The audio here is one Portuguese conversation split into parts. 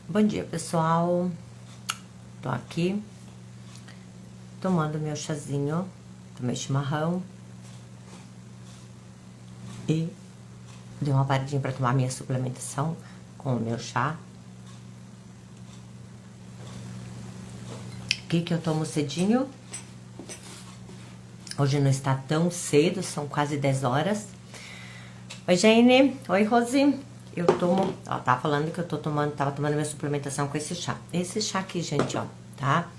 Bom dia, pessoal. Tô aqui tomando meu chazinho, tomei chimarrão e dei uma paradinha para tomar minha suplementação com o meu chá. O que eu tomo cedinho? Hoje não está tão cedo, são quase 10 horas. Oi, Jane. Oi, Rosi. Eu tomo, ó, tava falando que tava tomando minha suplementação com esse chá. Esse chá aqui, gente, ó, tá?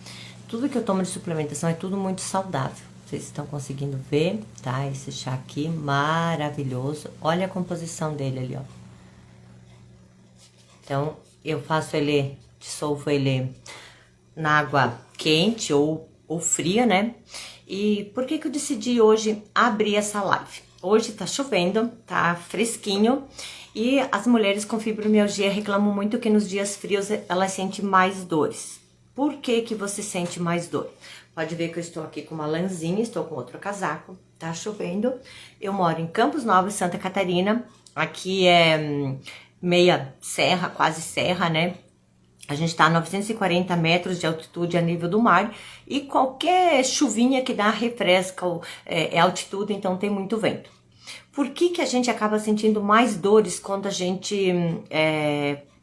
Tudo que eu tomo de suplementação é tudo muito saudável. Vocês estão conseguindo ver, tá? Esse chá aqui, maravilhoso. Olha a composição dele ali, ó. Então, eu faço ele, dissolvo ele na água quente ou fria, né? E por que eu decidi hoje abrir essa live? Hoje tá chovendo, tá fresquinho e as mulheres com fibromialgia reclamam muito que nos dias frios elas sentem mais dores. Por que você sente mais dor? Pode ver que eu estou aqui com uma lãzinha, estou com outro casaco, tá chovendo. Eu moro em Campos Novos, Santa Catarina. Aqui é meia serra, quase serra, né? A gente tá a 940 metros de altitude a nível do mar e qualquer chuvinha que dá refresca é altitude, então tem muito vento. Por que a gente acaba sentindo mais dores quando a gente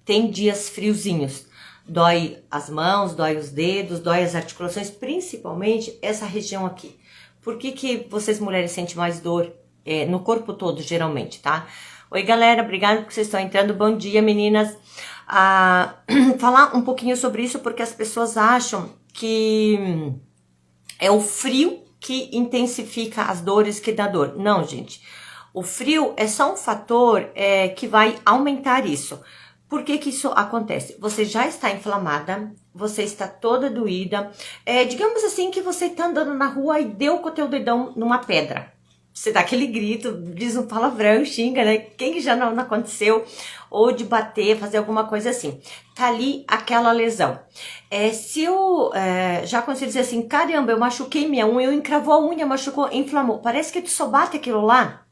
tem dias friozinhos? Dói as mãos, dói os dedos, dói as articulações, principalmente essa região aqui. Por que vocês mulheres sentem mais dor no corpo todo, geralmente, tá? Oi, galera, obrigada por vocês estão entrando. Bom dia, meninas. Falar um pouquinho sobre isso porque as pessoas acham que é o frio que intensifica as dores, que dá dor. Não, gente. O frio é só um fator que vai aumentar isso. Por que isso acontece? Você já está inflamada, você está toda doída. Digamos assim que você está andando na rua e deu com o teu dedão numa pedra. Você dá aquele grito, diz um palavrão, xinga, né? Quem que já não aconteceu? Ou de bater, fazer alguma coisa assim. Tá ali aquela lesão. Se eu já consigo dizer assim, caramba, eu machuquei minha unha, eu encravou a unha, machucou, inflamou. Parece que tu só bate aquilo lá.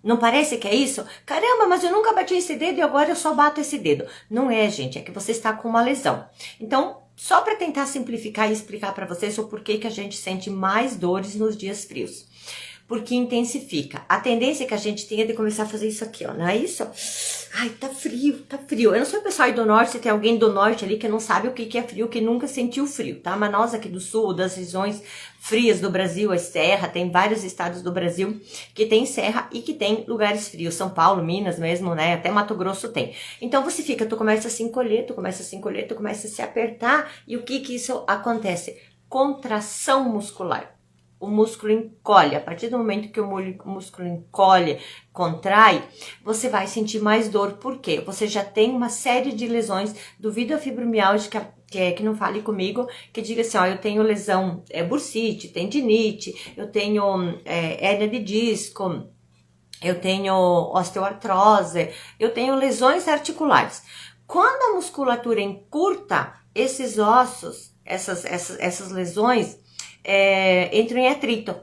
Não parece que é isso? Caramba, mas eu nunca bati esse dedo e agora eu só bato esse dedo. Não é, gente, é que você está com uma lesão. Então, só para tentar simplificar e explicar para vocês o porquê que a gente sente mais dores nos dias frios. Porque intensifica. A tendência que a gente tem é de começar a fazer isso aqui, ó, não é isso? Ai, tá frio, tá frio. Eu não sei o pessoal aí do norte, se tem alguém do norte ali que não sabe o que é frio, que nunca sentiu frio, tá? Mas nós aqui do sul, das regiões frias do Brasil, a serra, tem vários estados do Brasil que tem serra e que tem lugares frios. São Paulo, Minas mesmo, né? Até Mato Grosso tem. Então você fica, tu começa a se encolher, tu começa a se apertar. E o que isso acontece? Contração muscular. O músculo encolhe. A partir do momento que o músculo encolhe, contrai, você vai sentir mais dor. Por quê? Você já tem uma série de lesões. Duvido a fibromialgia que não fale comigo, que diga assim, ó, eu tenho lesão bursite, tendinite, eu tenho hérnia de disco, eu tenho osteoartrose, eu tenho lesões articulares. Quando a musculatura encurta, esses ossos, essas lesões, entram em atrito.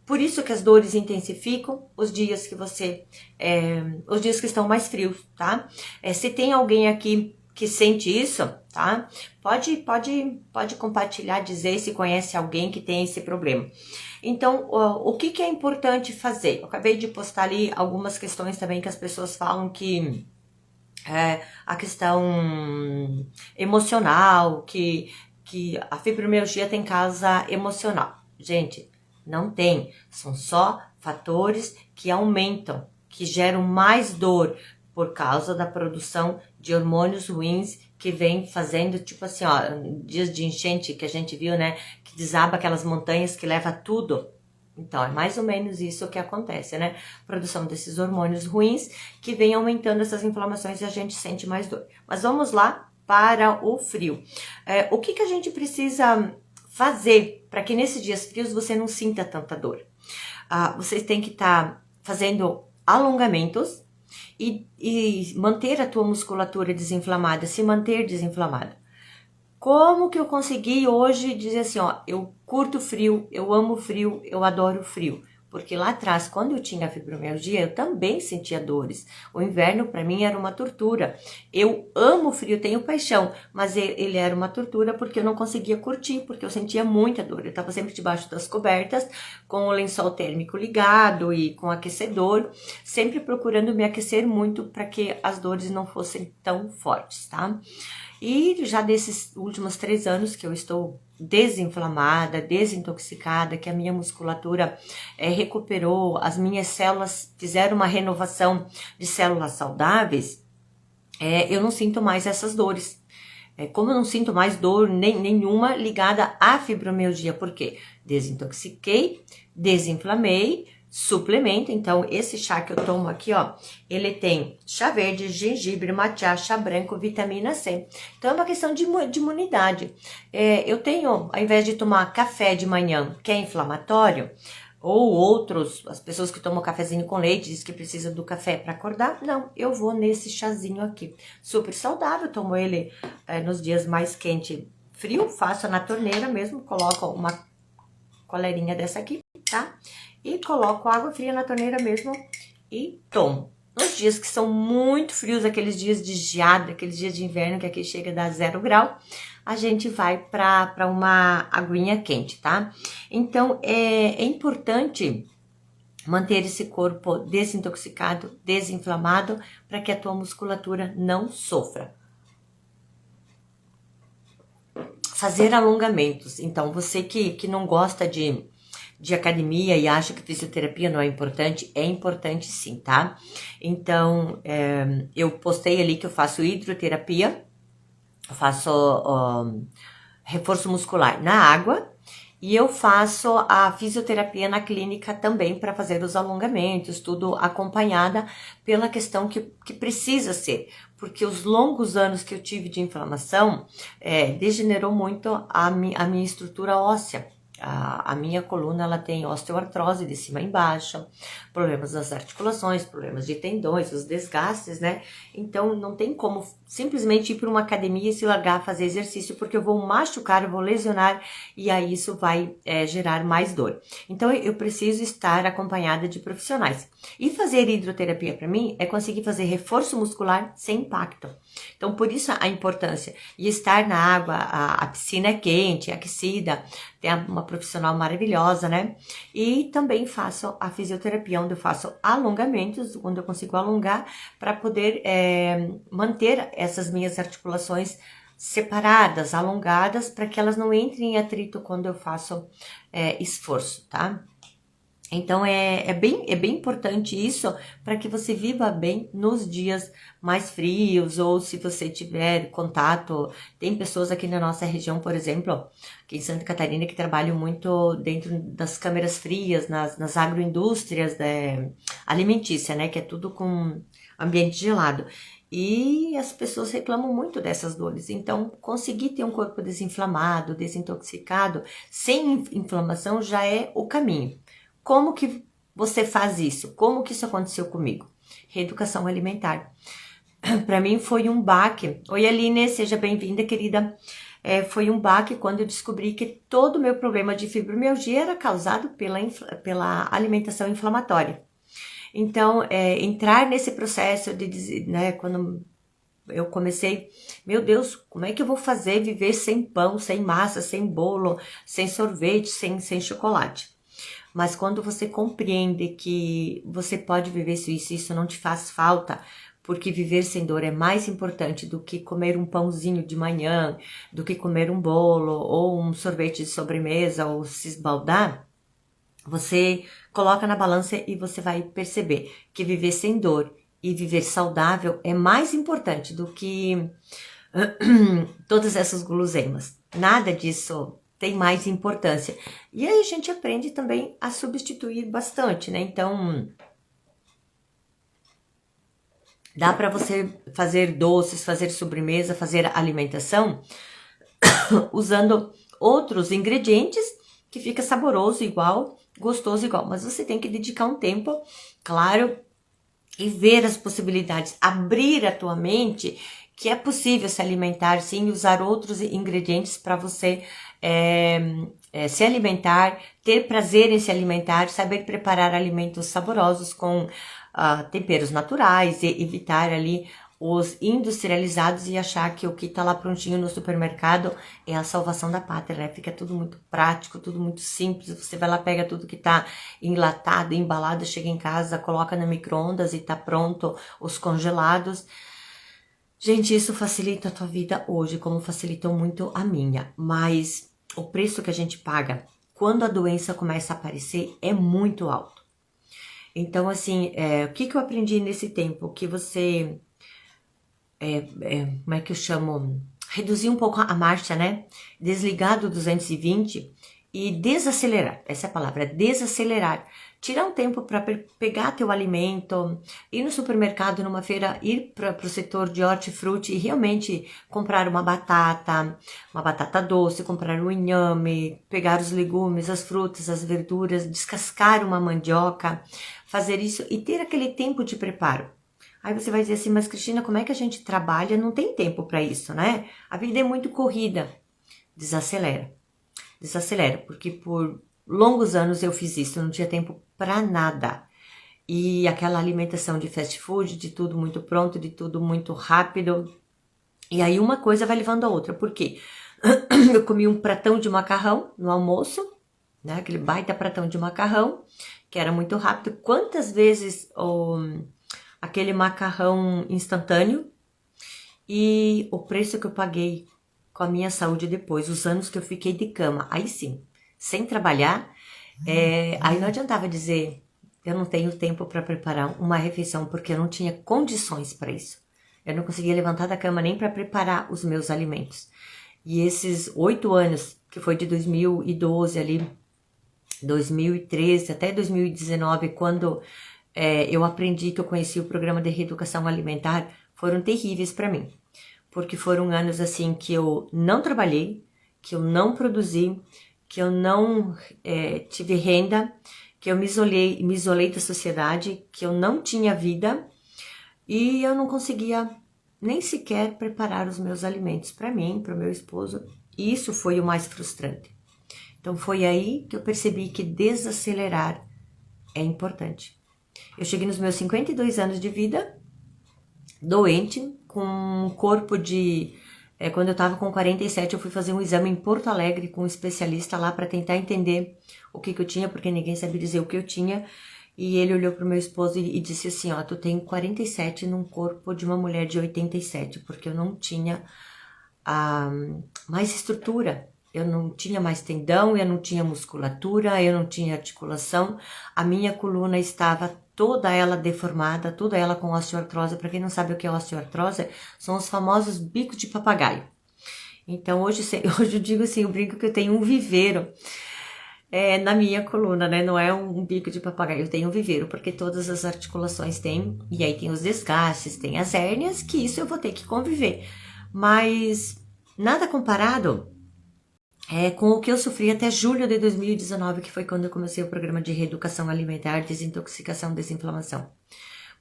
Por isso que as dores intensificam os dias que os dias que estão mais frios, tá? Se tem alguém aqui que sente isso, tá? Pode compartilhar, dizer se conhece alguém que tem esse problema. Então, o que é importante fazer? Eu acabei de postar ali algumas questões também que as pessoas falam que a questão emocional, que a fibromialgia tem causa emocional. Gente, não tem. São só fatores que aumentam, que geram mais dor por causa da produção de hormônios ruins que vem fazendo, tipo assim, ó, dias de enchente que a gente viu, né? Que desaba aquelas montanhas que leva tudo. Então, é mais ou menos isso que acontece, né? Produção desses hormônios ruins que vem aumentando essas inflamações e a gente sente mais dor. Mas vamos lá para o frio. O que a gente precisa fazer para que nesses dias frios você não sinta tanta dor? Vocês têm que estar fazendo alongamentos e manter a tua musculatura desinflamada, se manter desinflamada. Como que eu consegui hoje dizer assim, ó, eu curto frio, eu amo frio, eu adoro frio? porque lá atrás, quando eu tinha fibromialgia, eu também sentia dores. O inverno para mim era uma tortura. Eu amo o frio, tenho paixão, mas ele era uma tortura porque eu não conseguia curtir, porque eu sentia muita dor. Eu estava sempre debaixo das cobertas, com o lençol térmico ligado e com aquecedor, sempre procurando me aquecer muito para que as dores não fossem tão fortes, tá? E já desses últimos 3 anos que eu estou desinflamada, desintoxicada, que a minha musculatura recuperou, as minhas células fizeram uma renovação de células saudáveis, eu não sinto mais essas dores. Como eu não sinto mais dor nenhuma ligada à fibromialgia, por quê? Desintoxiquei, desinflamei, suplemento. Então, esse chá que eu tomo aqui, ó, ele tem chá verde, gengibre, matcha, chá branco, vitamina C. Então, é uma questão de imunidade. Eu tenho, ao invés de tomar café de manhã, que é inflamatório, ou outros, as pessoas que tomam cafezinho com leite, diz que precisa do café para acordar. Não, eu vou nesse chazinho aqui. Super saudável, tomo ele nos dias mais quente, frio, faço na torneira mesmo, coloco uma colherinha dessa aqui, tá? E coloco água fria na torneira mesmo e tomo. Nos dias que são muito frios, aqueles dias de geada, aqueles dias de inverno que aqui chega a dar 0 grau, a gente vai para uma aguinha quente, tá? Então, é importante manter esse corpo desintoxicado, desinflamado, para que a tua musculatura não sofra. Fazer alongamentos. Então, você que não gosta de academia e acha que fisioterapia não é importante sim, tá? Então, eu postei ali que eu faço hidroterapia, eu faço reforço muscular na água e eu faço a fisioterapia na clínica também para fazer os alongamentos, tudo acompanhada pela questão que precisa ser, porque os longos anos que eu tive de inflamação degenerou muito a minha estrutura óssea. A minha coluna, ela tem osteoartrose de cima a embaixo, problemas nas articulações, problemas de tendões, os desgastes, né? Então, não tem como simplesmente ir para uma academia e se largar a fazer exercício, porque eu vou machucar, eu vou lesionar, e aí isso vai gerar mais dor. Então, eu preciso estar acompanhada de profissionais. E fazer hidroterapia para mim é conseguir fazer reforço muscular sem impacto. Então, por isso a importância. E estar na água, a piscina é quente, aquecida, tem uma profissional maravilhosa, né? E também faço a fisioterapia, onde eu faço alongamentos, onde eu consigo alongar para poder manter essas minhas articulações separadas, alongadas, para que elas não entrem em atrito quando eu faço esforço, tá? Então, é bem importante isso para que você viva bem nos dias mais frios, ou se você tiver contato. Tem pessoas aqui na nossa região, por exemplo, aqui em Santa Catarina, que trabalham muito dentro das câmeras frias, nas agroindústrias alimentícia, né? Que é tudo com ambiente gelado. E as pessoas reclamam muito dessas dores. Então, conseguir ter um corpo desinflamado, desintoxicado, sem inflamação, já é o caminho. Como que você faz isso? Como que isso aconteceu comigo? Reeducação alimentar. Para mim foi um baque. Oi, Aline, seja bem-vinda, querida. Foi um baque quando eu descobri que todo o meu problema de fibromialgia era causado pela alimentação inflamatória. Então, entrar nesse processo de, né, quando eu comecei, meu Deus, como é que eu vou fazer viver sem pão, sem massa, sem bolo, sem sorvete, sem chocolate? Mas quando você compreende que você pode viver isso não te faz falta, porque viver sem dor é mais importante do que comer um pãozinho de manhã, do que comer um bolo ou um sorvete de sobremesa ou se esbaldar, você coloca na balança e você vai perceber que viver sem dor e viver saudável é mais importante do que todas essas guloseimas. Nada disso tem mais importância. E aí a gente aprende também a substituir bastante, né? Então, dá para você fazer doces, fazer sobremesa, fazer alimentação usando outros ingredientes que fica saboroso igual, gostoso igual. Mas você tem que dedicar um tempo, claro, e ver as possibilidades, abrir a tua mente que é possível se alimentar sim e usar outros ingredientes para você se alimentar, ter prazer em se alimentar, saber preparar alimentos saborosos com temperos naturais e evitar ali os industrializados e achar que o que tá lá prontinho no supermercado é a salvação da pátria, né? Fica tudo muito prático, tudo muito simples. Você vai lá, pega tudo que tá enlatado, embalado, chega em casa, coloca no micro-ondas e tá pronto os congelados. Gente, isso facilita a tua vida hoje, como facilitou muito a minha. Mas o preço que a gente paga quando a doença começa a aparecer é muito alto. Então, assim, o que eu aprendi nesse tempo? Que você... como é que eu chamo? Reduzir um pouco a marcha, né? Desligar do 220 e desacelerar. Essa é a palavra, desacelerar. Tirar um tempo para pegar teu alimento, ir no supermercado, numa feira, ir para o setor de hortifruti e realmente comprar uma batata doce, comprar um inhame, pegar os legumes, as frutas, as verduras, descascar uma mandioca, fazer isso e ter aquele tempo de preparo. Aí você vai dizer assim, mas Cristina, como é que a gente trabalha? Não tem tempo para isso, né? A vida é muito corrida. Desacelera. Desacelera, porque por longos anos eu fiz isso, eu não tinha tempo para nada. E aquela alimentação de fast food, de tudo muito pronto, de tudo muito rápido. E aí uma coisa vai levando a outra. Por quê? Eu comi um pratão de macarrão no almoço, né? Aquele baita pratão de macarrão, que era muito rápido. Quantas vezes aquele macarrão instantâneo e o preço que eu paguei com a minha saúde depois, os anos que eu fiquei de cama, aí sim, sem trabalhar, aí não adiantava dizer, eu não tenho tempo para preparar uma refeição, porque eu não tinha condições para isso. Eu não conseguia levantar da cama nem para preparar os meus alimentos. E esses 8 anos, que foi de 2012 ali, 2013 até 2019, quando eu aprendi, que eu conheci o programa de reeducação alimentar, foram terríveis para mim. Porque foram anos assim que eu não trabalhei, que eu não produzi, que eu não tive renda, que eu me isolei da sociedade, que eu não tinha vida e eu não conseguia nem sequer preparar os meus alimentos para mim, para o meu esposo. E isso foi o mais frustrante. Então foi aí que eu percebi que desacelerar é importante. Eu cheguei nos meus 52 anos de vida, doente, com um corpo de... quando eu tava com 47, eu fui fazer um exame em Porto Alegre com um especialista lá para tentar entender o que eu tinha, porque ninguém sabia dizer o que eu tinha. E ele olhou pro meu esposo e disse assim, ó, tu tem 47 num corpo de uma mulher de 87, porque eu não tinha mais estrutura. Eu não tinha mais tendão, eu não tinha musculatura, eu não tinha articulação. A minha coluna estava toda ela deformada, toda ela com osteoartrose. Para quem não sabe o que é osteoartrose, são os famosos bicos de papagaio. Então hoje eu digo assim, eu brinco que eu tenho um viveiro na minha coluna, né? Não é um bico de papagaio, eu tenho um viveiro, porque todas as articulações têm, e aí tem os desgastes, tem as hérnias, que isso eu vou ter que conviver. Mas nada comparado com o que eu sofri até julho de 2019, que foi quando eu comecei o programa de reeducação alimentar, desintoxicação, desinflamação.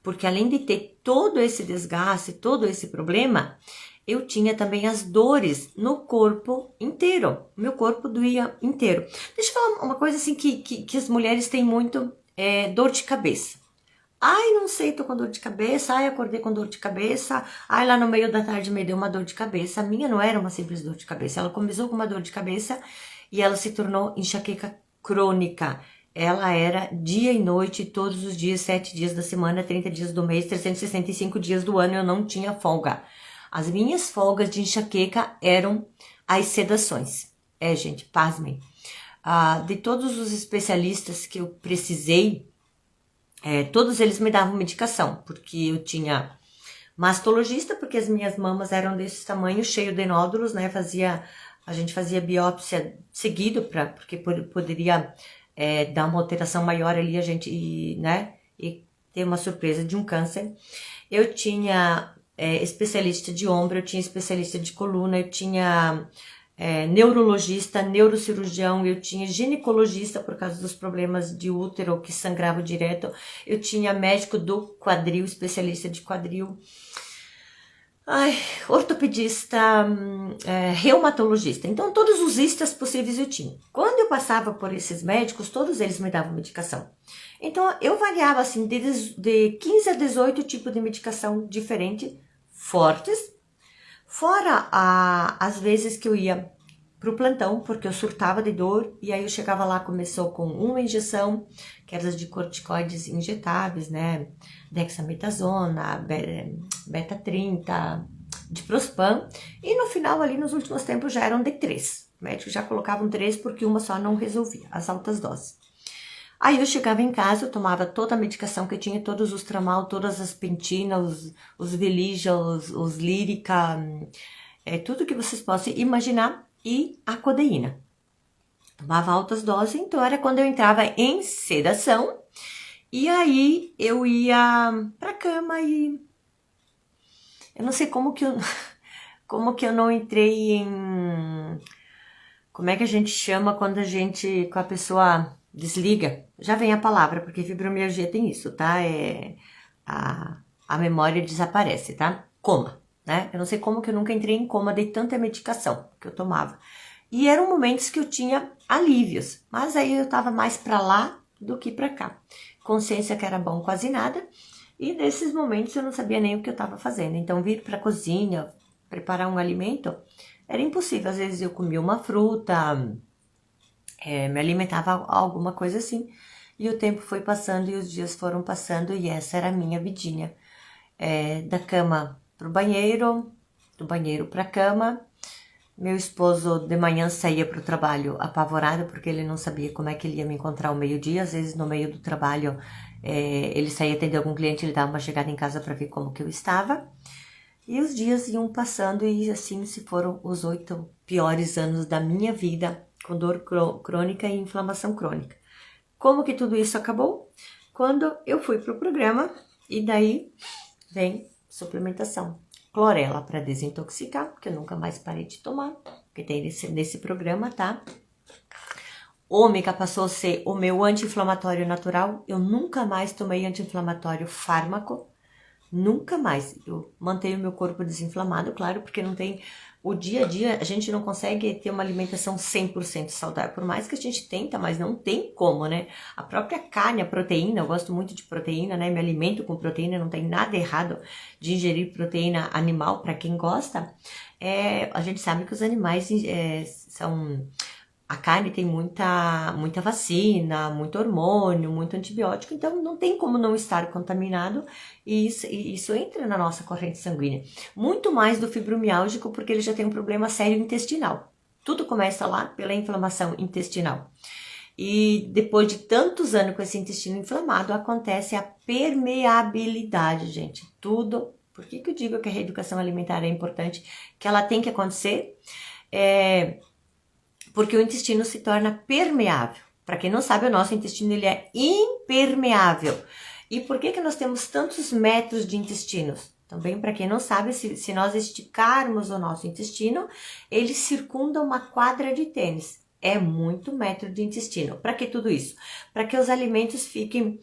Porque além de ter todo esse desgaste, todo esse problema, eu tinha também as dores no corpo inteiro. Meu corpo doía inteiro. Deixa eu falar uma coisa assim que as mulheres têm muito, dor de cabeça. Ai, não sei, tô com dor de cabeça. Ai, acordei com dor de cabeça. Ai, lá no meio da tarde me deu uma dor de cabeça. A minha não era uma simples dor de cabeça. Ela começou com uma dor de cabeça e ela se tornou enxaqueca crônica. Ela era dia e noite, todos os dias, 7 dias da semana, 30 dias do mês, 365 dias do ano, eu não tinha folga. As minhas folgas de enxaqueca eram as sedações. Gente, pasmem. De todos os especialistas que eu precisei, todos eles me davam medicação, porque eu tinha mastologista, porque as minhas mamas eram desse tamanho, cheio de nódulos, né? A gente fazia biópsia seguido, porque poderia dar uma alteração maior ali, e ter uma surpresa de um câncer. Eu tinha especialista de ombro, eu tinha especialista de coluna, eu tinha neurologista, neurocirurgião, eu tinha ginecologista por causa dos problemas de útero que sangrava direto, eu tinha médico do quadril, especialista de quadril. Ai, ortopedista, reumatologista. Então, todos os istas possíveis eu tinha. Quando eu passava por esses médicos, todos eles me davam medicação. Então, eu variava assim de 15 a 18 tipos de medicação diferentes, fortes. Fora as vezes que eu ia pro plantão, porque eu surtava de dor, e aí eu chegava lá, começou com uma injeção, que era de corticoides injetáveis, né? Dexametasona, beta 30, diprospan, e no final ali, nos últimos tempos, já eram de 3. O médico já colocavam 3 porque uma só não resolvia, as altas doses. Aí eu chegava em casa, eu tomava toda a medicação que eu tinha, todos os tramal, todas as pentina, os Veligia, os Lírica, tudo que vocês possam imaginar, e a codeína. Tomava altas doses, então era quando eu entrava em sedação, e aí eu ia pra cama e eu não sei como que eu, como que eu não entrei em, como é que a gente chama quando com a pessoa desliga? Já vem a palavra, porque fibromialgia tem isso, tá? A memória desaparece, tá? Coma, né? Eu não sei como que eu nunca entrei em coma de tanta medicação que eu tomava. E eram momentos que eu tinha alívios, mas aí eu tava mais pra lá do que pra cá. Consciência que era bom quase nada, e nesses momentos eu não sabia nem o que eu tava fazendo. Então vir pra cozinha, preparar um alimento, era impossível. Às vezes eu comia uma fruta, me alimentava alguma coisa assim. E o tempo foi passando e os dias foram passando e essa era a minha vidinha. Da cama pro banheiro, do banheiro pra cama. Meu esposo de manhã saía pro trabalho apavorado porque ele não sabia como é que ele ia me encontrar ao meio-dia. Às vezes no meio do trabalho ele saía atender algum cliente, ele dava uma chegada em casa para ver como que eu estava. E os dias iam passando e assim se foram os 8 piores anos da minha vida com dor crônica e inflamação crônica. Como que tudo isso acabou? Quando eu fui pro programa e daí vem suplementação. Clorela para desintoxicar, que eu nunca mais parei de tomar, porque tem nesse programa, tá? Ômega passou a ser o meu anti-inflamatório natural. Eu nunca mais tomei anti-inflamatório fármaco. Nunca mais. Eu mantenho meu corpo desinflamado, claro, porque não tem... O dia a dia, a gente não consegue ter uma alimentação 100% saudável. Por mais que a gente tenta, mas não tem como, né? A própria carne, a proteína, eu gosto muito de proteína, né? Me alimento com proteína, não tem nada errado de ingerir proteína animal para quem gosta. A gente sabe que os animais são... A carne tem muita vacina, muito hormônio, muito antibiótico, então não tem como não estar contaminado e isso entra na nossa corrente sanguínea. Muito mais do fibromialgico, porque ele já tem um problema sério intestinal. Tudo começa lá pela inflamação intestinal. E depois de tantos anos com esse intestino inflamado, acontece a permeabilidade, gente. Tudo. Por que eu digo que a reeducação alimentar é importante? Que ela tem que acontecer. Porque o intestino se torna permeável. Para quem não sabe, o nosso intestino ele é impermeável. E por que nós temos tantos metros de intestinos? Também, para quem não sabe, se nós esticarmos o nosso intestino, ele circunda uma quadra de tênis. É muito metro de intestino. Para que tudo isso? Para que os alimentos fiquem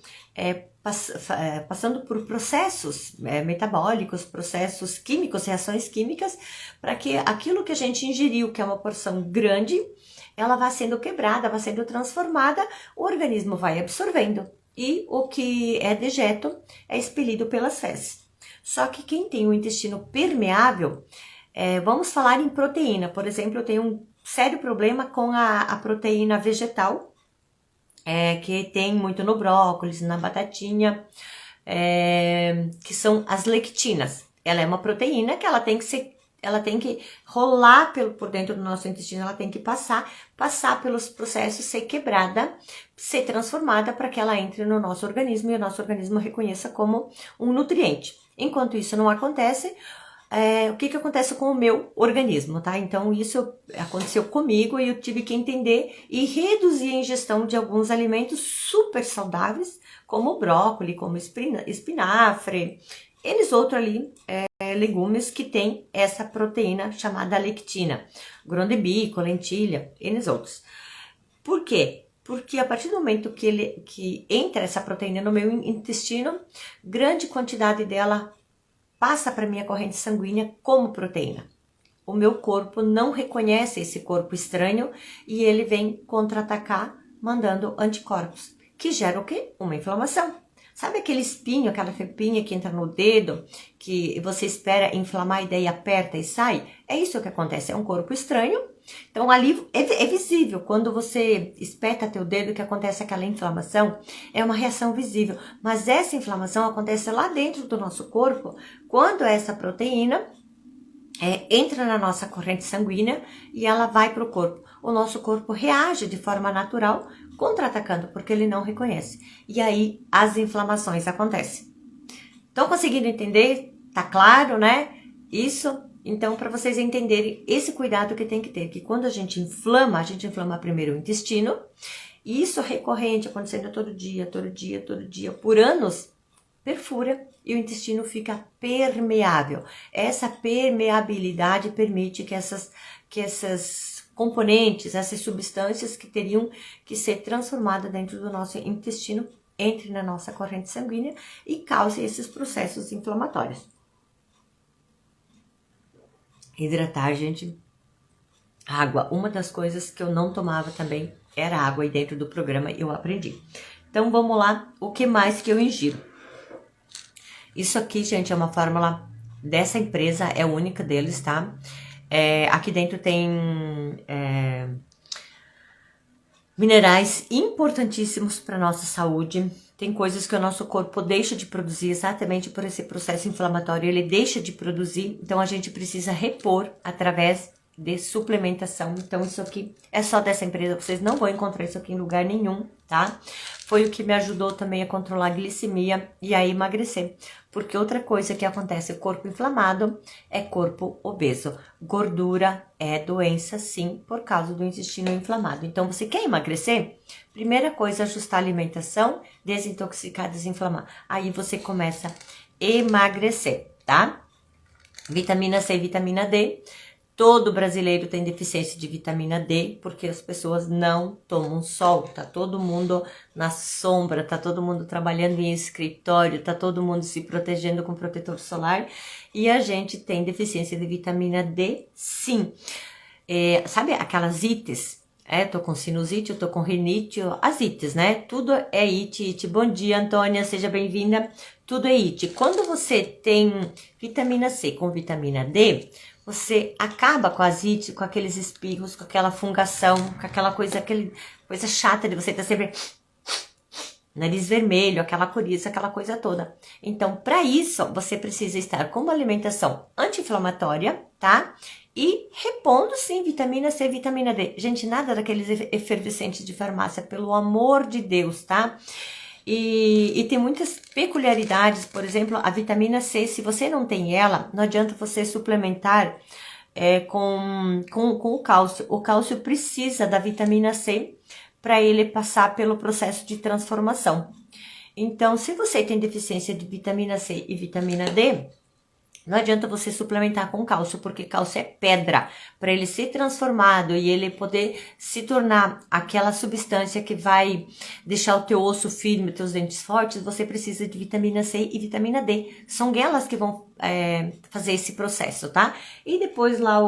passando por processos metabólicos, processos químicos, reações químicas, para que aquilo que a gente ingeriu, que é uma porção grande, ela vai sendo quebrada, vai sendo transformada, o organismo vai absorvendo e o que é dejeto é expelido pelas fezes. Só que quem tem o intestino permeável, vamos falar em proteína, por exemplo, eu tenho um sério problema com a proteína vegetal, que tem muito no brócolis, na batatinha, que são as lectinas. Ela é uma proteína que ela tem que rolar por dentro do nosso intestino, ela tem que passar pelos processos, ser quebrada, ser transformada para que ela entre no nosso organismo e o nosso organismo reconheça como um nutriente. Enquanto isso não acontece, o que acontece com o meu organismo, tá? Então, isso aconteceu comigo e eu tive que entender e reduzir a ingestão de alguns alimentos super saudáveis, como o brócolis, como espinafre, eles outros ali, legumes que tem essa proteína chamada lectina, grão de bico, lentilha, eles outros. Por quê? Porque a partir do momento que entra essa proteína no meu intestino, grande quantidade dela passa para minha corrente sanguínea como proteína. O meu corpo não reconhece esse corpo estranho e ele vem contra-atacar mandando anticorpos, que gera o quê? Uma inflamação. Sabe aquele espinho, aquela fepinha que entra no dedo, que você espera inflamar e daí aperta e sai? É isso que acontece, é um corpo estranho. Então ali é visível, quando você espeta teu dedo que acontece aquela inflamação, é uma reação visível. Mas essa inflamação acontece lá dentro do nosso corpo, quando essa proteína entra na nossa corrente sanguínea e ela vai para o corpo. O nosso corpo reage de forma natural, contra-atacando, porque ele não reconhece. E aí as inflamações acontecem. Estão conseguindo entender? Tá claro, né? Isso. Então, para vocês entenderem esse cuidado que tem que ter, que quando a gente inflama primeiro o intestino, e isso é recorrente, acontecendo todo dia, por anos, perfura e o intestino fica permeável. Essa permeabilidade permite que essas componentes, essas substâncias que teriam que ser transformadas dentro do nosso intestino, entrem na nossa corrente sanguínea e causem esses processos inflamatórios. Hidratar, gente. Água. Uma das coisas que eu não tomava também era água e dentro do programa eu aprendi. Então, vamos lá. O que mais que eu ingiro? Isso aqui, gente, é uma fórmula dessa empresa, é única deles, tá? Aqui dentro tem minerais importantíssimos para nossa saúde. Tem coisas que o nosso corpo deixa de produzir exatamente por esse processo inflamatório, ele deixa de produzir, então a gente precisa repor através de suplementação. Então isso aqui é só dessa empresa, vocês não vão encontrar isso aqui em lugar nenhum, tá? Foi o que me ajudou também a controlar a glicemia e a emagrecer. Porque outra coisa que acontece, corpo inflamado é corpo obeso. Gordura é doença, sim, por causa do intestino inflamado. Então, você quer emagrecer? Primeira coisa, ajustar a alimentação, desintoxicar, desinflamar. Aí você começa a emagrecer, tá? Vitamina C e vitamina D. Todo brasileiro tem deficiência de vitamina D, porque as pessoas não tomam sol. Tá todo mundo na sombra, tá todo mundo trabalhando em escritório, tá todo mundo se protegendo com protetor solar. E a gente tem deficiência de vitamina D, sim. Sabe aquelas ites? Tô com sinusite, eu tô com rinite, as ites, né? Tudo é ite. Bom dia, Antônia, seja bem-vinda. Tudo é ite. Quando você tem vitamina C com vitamina D, você acaba com a asite, com aqueles espirros, com aquela fungação, com aquela coisa chata de você estar sempre nariz vermelho, aquela coriza, aquela coisa toda. Então, para isso, você precisa estar com uma alimentação anti-inflamatória, tá? E repondo, sim, vitamina C, vitamina D. Gente, nada daqueles efervescentes de farmácia, pelo amor de Deus, tá? E tem muitas peculiaridades, por exemplo, a vitamina C, se você não tem ela, não adianta você suplementar com o cálcio. O cálcio precisa da vitamina C para ele passar pelo processo de transformação. Então, se você tem deficiência de vitamina C e vitamina D, não adianta você suplementar com cálcio, porque cálcio é pedra. Para ele ser transformado e ele poder se tornar aquela substância que vai deixar o teu osso firme, os teus dentes fortes, você precisa de vitamina C e vitamina D. São elas que vão fazer esse processo, tá? E depois lá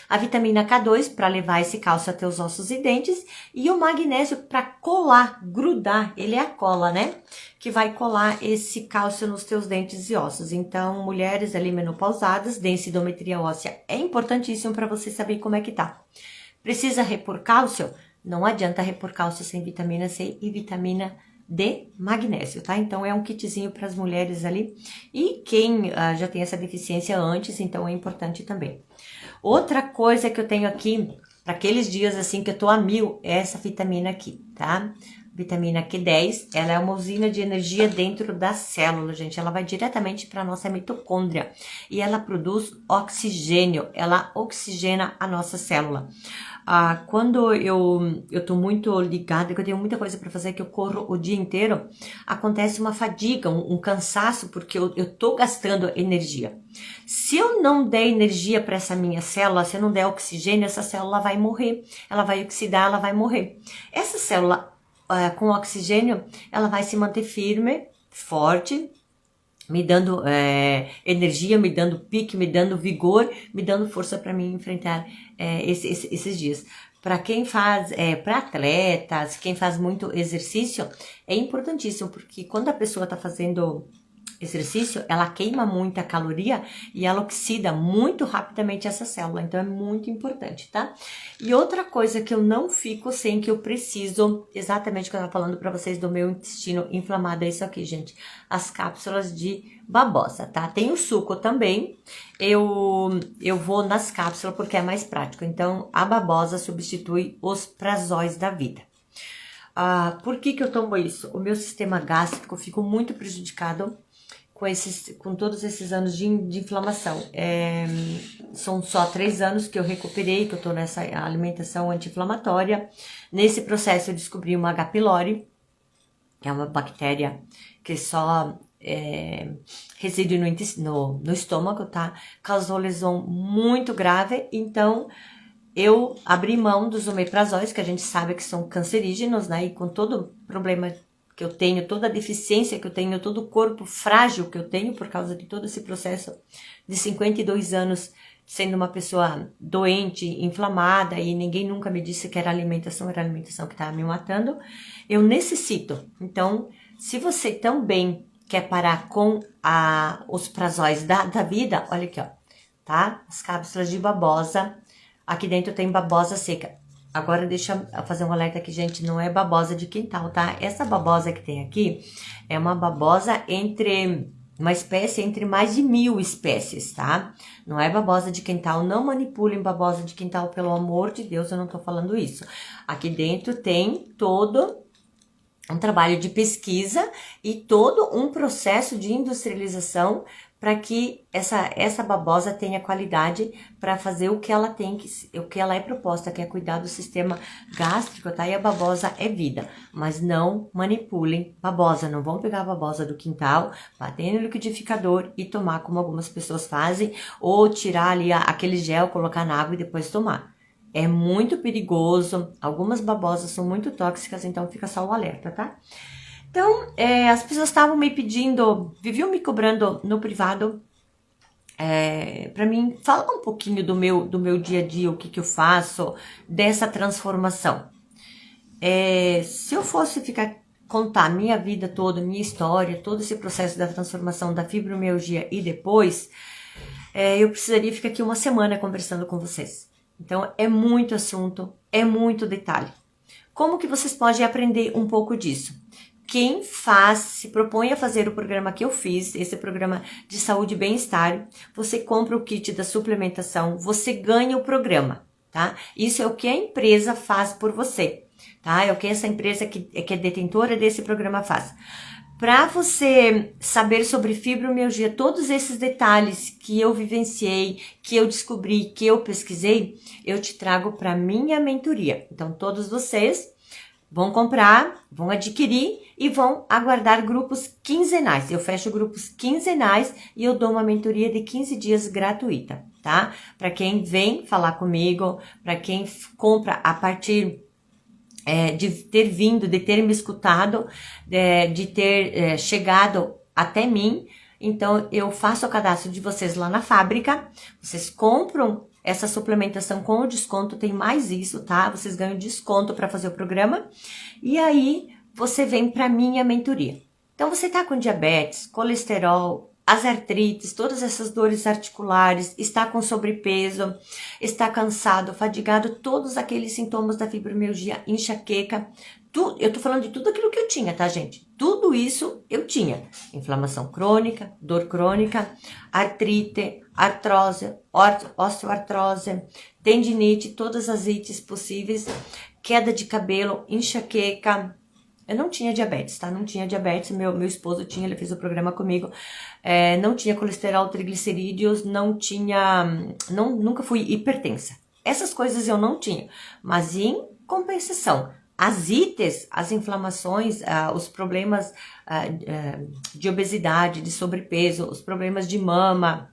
a vitamina K2 para levar esse cálcio a teus ossos e dentes e o magnésio para colar, grudar, ele é a cola, né? Que vai colar esse cálcio nos teus dentes e ossos. Então, mulheres ali menopausadas, densidometria óssea é importantíssimo para você saber como é que tá. Precisa repor cálcio? Não adianta repor cálcio sem vitamina C e vitamina D, magnésio, tá? Então, é um kitzinho para as mulheres ali. E quem já tem essa deficiência antes, então é importante também. Outra coisa que eu tenho aqui, para aqueles dias assim que eu tô a mil, é essa vitamina aqui, tá? Vitamina Q10, ela é uma usina de energia dentro da célula, gente. Ela vai diretamente para a nossa mitocôndria e ela produz oxigênio, ela oxigena a nossa célula. Quando eu tô muito ligada, que eu tenho muita coisa para fazer, que eu corro o dia inteiro, acontece uma fadiga, um cansaço, porque eu tô gastando energia. Se eu não der energia para essa minha célula, se eu não der oxigênio, essa célula vai morrer, ela vai oxidar, ela vai morrer. Essa célula com oxigênio, ela vai se manter firme, forte, me dando energia, me dando pique, me dando vigor, me dando força para mim enfrentar esses dias. Para quem faz, para atletas, quem faz muito exercício, é importantíssimo, porque quando a pessoa está fazendo exercício, ela queima muita caloria e ela oxida muito rapidamente essa célula, então é muito importante, tá? E outra coisa que eu não fico sem, que eu preciso, exatamente o que eu tava falando para vocês do meu intestino inflamado, é isso aqui, gente, as cápsulas de babosa, tá? Tem o suco também, eu vou nas cápsulas porque é mais prático, então a babosa substitui os prazóis da vida. Por que eu tomo isso? O meu sistema gástrico ficou muito prejudicado com todos esses anos de inflamação. São só 3 anos que eu recuperei, que eu tô nessa alimentação anti-inflamatória. Nesse processo eu descobri uma H. pylori, que é uma bactéria que só reside no estômago, tá? Causou lesão muito grave, então eu abri mão dos omeprazóis, que a gente sabe que são cancerígenos, né? E com todo problema que eu tenho, toda a deficiência que eu tenho, todo o corpo frágil que eu tenho por causa de todo esse processo de 52 anos sendo uma pessoa doente, inflamada, e ninguém nunca me disse que era a alimentação que estava me matando, eu necessito. Então, se você também quer parar com os prazóis da vida, olha aqui, ó, tá? As cápsulas de babosa, aqui dentro tem babosa seca. Agora deixa eu fazer um alerta aqui, gente, não é babosa de quintal, tá? Essa babosa que tem aqui é uma babosa uma espécie entre mais de 1000 espécies, tá? Não é babosa de quintal, não manipulem babosa de quintal, pelo amor de Deus, eu não tô falando isso. Aqui dentro tem todo um trabalho de pesquisa e todo um processo de industrialização para que essa babosa tenha qualidade para fazer o que ela é proposta, que é cuidar do sistema gástrico, tá? E a babosa é vida, mas não manipulem babosa, não vão pegar a babosa do quintal, bater no liquidificador e tomar como algumas pessoas fazem, ou tirar ali aquele gel, colocar na água e depois tomar. É muito perigoso, algumas babosas são muito tóxicas, então fica só o alerta, tá? Então, as pessoas estavam me pedindo, viviam me cobrando no privado, para mim, fala um pouquinho do meu dia a dia, o que eu faço, dessa transformação. Se eu fosse contar minha vida toda, minha história, todo esse processo da transformação da fibromialgia e depois, eu precisaria ficar aqui uma semana conversando com vocês. Então, é muito assunto, é muito detalhe. Como que vocês podem aprender um pouco disso? Quem se propõe a fazer o programa que eu fiz, esse programa de saúde e bem-estar, você compra o kit da suplementação, você ganha o programa, tá? Isso é o que a empresa faz por você, tá? É o que essa empresa que é detentora desse programa faz. Para você saber sobre fibromialgia, todos esses detalhes que eu vivenciei, que eu descobri, que eu pesquisei, eu te trago para minha mentoria. Então, todos vocês vão comprar, vão adquirir e vão aguardar grupos quinzenais. Eu fecho grupos quinzenais e eu dou uma mentoria de 15 dias gratuita, tá? Para quem vem falar comigo, para quem compra a partir de ter me escutado, de ter chegado até mim. Então, eu faço o cadastro de vocês lá na fábrica, vocês compram essa suplementação com o desconto, tem mais isso, tá? Vocês ganham desconto para fazer o programa. E aí, você vem para minha mentoria. Então, você tá com diabetes, colesterol, as artrites, todas essas dores articulares, está com sobrepeso, está cansado, fadigado, todos aqueles sintomas da fibromialgia, enxaqueca, eu tô falando de tudo aquilo que eu tinha, tá, gente? Tudo isso eu tinha. Inflamação crônica, dor crônica, artrite, artrose, osteoartrose, tendinite, todas as ites possíveis, queda de cabelo, enxaqueca. Eu não tinha diabetes, tá? Não tinha diabetes, meu esposo tinha, ele fez o programa comigo. Não tinha colesterol, triglicerídeos, nunca fui hipertensa. Essas coisas eu não tinha, mas em compensação, as ites, as inflamações, os problemas de obesidade, de sobrepeso, os problemas de mama,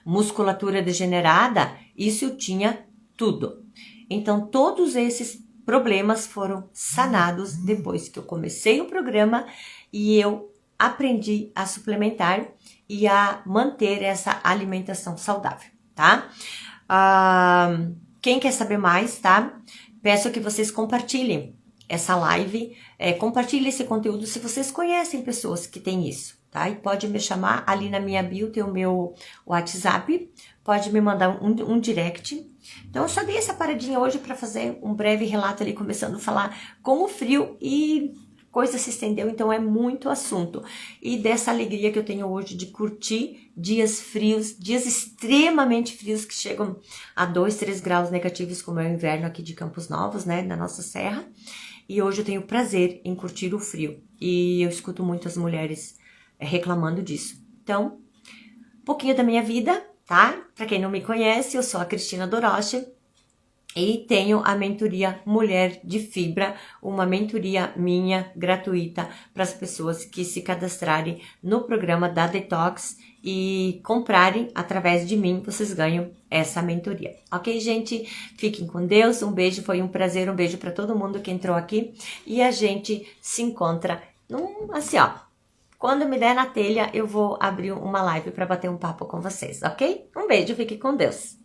musculatura degenerada, isso eu tinha tudo. Então, todos esses problemas foram sanados depois que eu comecei o programa e eu aprendi a suplementar e a manter essa alimentação saudável, tá? Quem quer saber mais, tá? Peço que vocês compartilhem essa live, compartilhem esse conteúdo se vocês conhecem pessoas que têm isso, tá? E pode me chamar, ali na minha bio tem o meu WhatsApp, pode me mandar um direct. Então eu só dei essa paradinha hoje para fazer um breve relato ali, começando a falar com o frio e coisa se estendeu, então é muito assunto. E dessa alegria que eu tenho hoje de curtir dias frios, dias extremamente frios que chegam a 2, 3 graus negativos, como é o inverno aqui de Campos Novos, né, na nossa serra. E hoje eu tenho prazer em curtir o frio. E eu escuto muitas mulheres reclamando disso. Então, um pouquinho da minha vida, tá? Para quem não me conhece, eu sou a Cristina Doroche. E tenho a mentoria Mulher de Fibra, uma mentoria minha gratuita para as pessoas que se cadastrarem no programa da Detox e comprarem através de mim, vocês ganham essa mentoria. Ok, gente? Fiquem com Deus, um beijo, foi um prazer, um beijo para todo mundo que entrou aqui e a gente se encontra assim, ó. Quando me der na telha, eu vou abrir uma live para bater um papo com vocês, ok? Um beijo, fique com Deus.